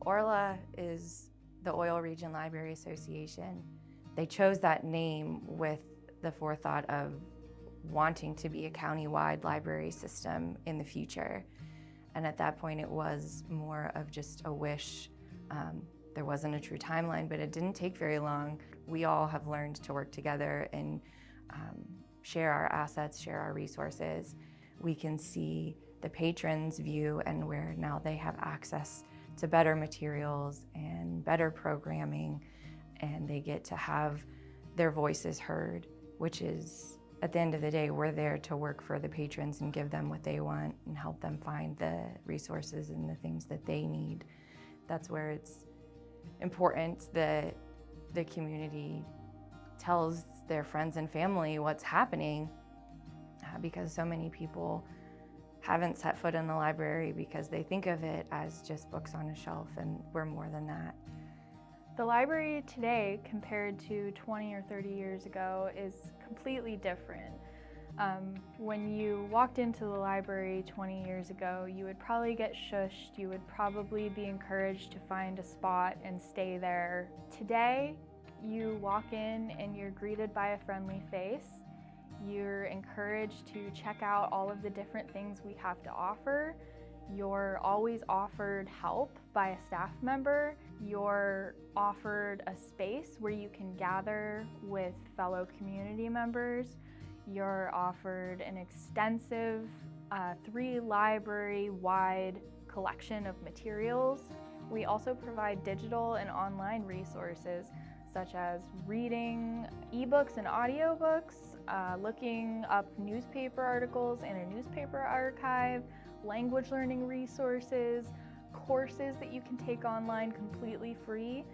ORLA is the Oil Region Library Association. They chose that name with the forethought of wanting to be a county-wide library system in the future. And at that point, it was more of just a wish. There wasn't a true timeline, but it didn't take very long. We all have learned to work together and share our assets, share our resources. We can see the patrons' view and where now they have access to better materials and better programming, and they get to have their voices heard, which is, at the end of the day, we're there to work for the patrons and give them what they want and help them find the resources and the things that they need. That's where it's important that the community tells their friends and family what's happening, because so many people haven't set foot in the library because they think of it as just books on a shelf, and we're more than that. The library today, compared to 20 or 30 years ago, is completely different. When you walked into the library 20 years ago, you would probably get shushed, you would probably be encouraged to find a spot and stay there. Today, you walk in and you're greeted by a friendly face. You're encouraged to check out all of the different things we have to offer. You're always offered help by a staff member. You're offered a space where you can gather with fellow community members. You're offered an extensive 3-library-wide collection of materials. We also provide digital and online resources such as reading ebooks and audiobooks, looking up newspaper articles in a newspaper archive, language learning resources, courses that you can take online completely free.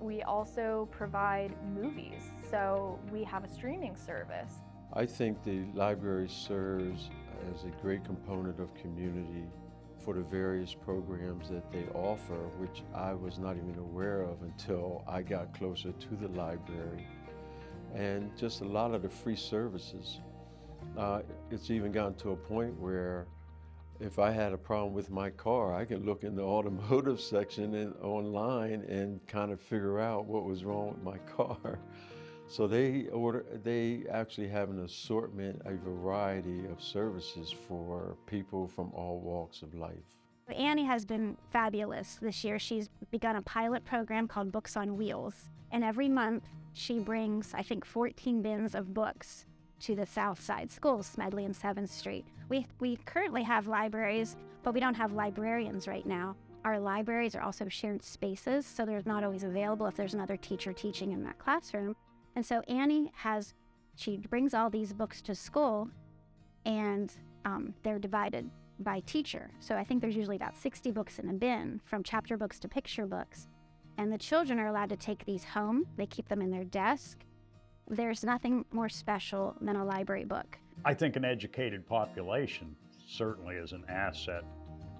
We also provide movies, so we have a streaming service. I think the library serves as a great component of community for the various programs that they offer, which I was not even aware of until I got closer to the library. And just a lot of the free services. It's even gotten to a point where if I had a problem with my car, I can look in the automotive section and online and kind of figure out what was wrong with my car. So they actually have an assortment, a variety of services for people from all walks of life. Annie has been fabulous this year. She's begun a pilot program called Books on Wheels. And every month she brings, I think, 14 bins of books to the South Side schools, Smedley and 7th Street. We currently have libraries, but we don't have librarians right now. Our libraries are also shared spaces, so they're not always available if there's another teacher teaching in that classroom. And so Annie she brings all these books to school, and they're divided by teacher. So I think there's usually about 60 books in a bin, from chapter books to picture books. And the children are allowed to take these home. They keep them in their desk. There's nothing more special than a library book. I think an educated population certainly is an asset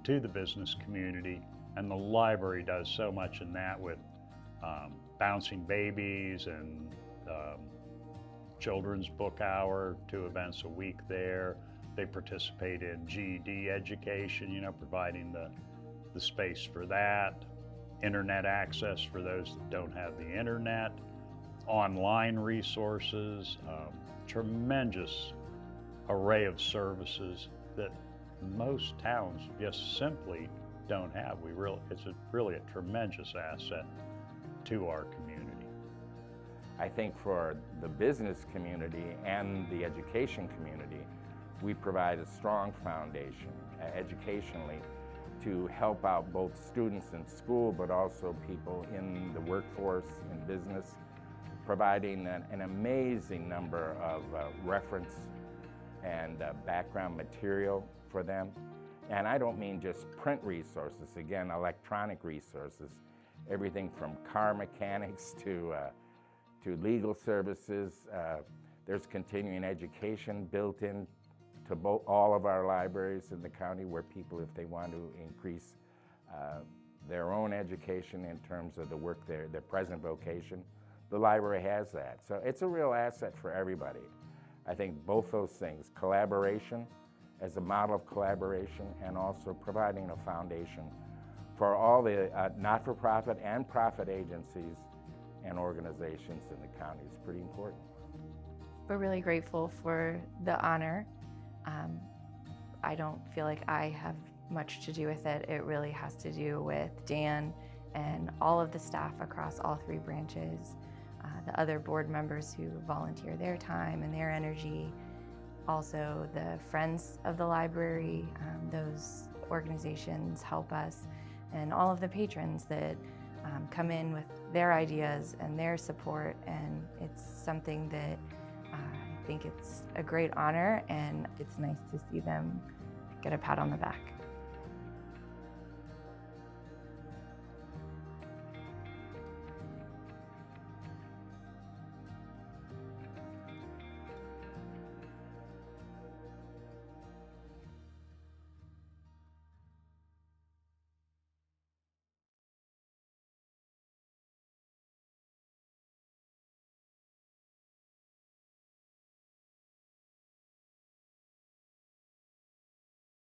to the business community, and the library does so much in that with bouncing babies and children's book hour, 2 events a week there. They participate in GED education, providing the space for that, internet access for those that don't have the internet, online resources, tremendous array of services that most towns just simply don't have. It's really a tremendous asset to our community. I think for the business community and the education community, we provide a strong foundation educationally to help out both students in school, but also people in the workforce, in business, providing an amazing number of reference and background material for them. And I don't mean just print resources, again, electronic resources, everything from car mechanics to legal services. There's continuing education built in to all of our libraries in the county, where people, if they want to increase their own education in terms of the work, their present vocation, the library has that. So it's a real asset for everybody. I think both those things, collaboration as a model of collaboration, and also providing a foundation for all the not-for-profit and profit agencies and organizations in the county is pretty important. We're really grateful for the honor. I don't feel like I have much to do with it. It really has to do with Dan and all of the staff across all 3 branches, the other board members who volunteer their time and their energy, also the friends of the library, those organizations help us, and all of the patrons that come in with their ideas and their support, and it's something that I think it's a great honor, and it's nice to see them get a pat on the back.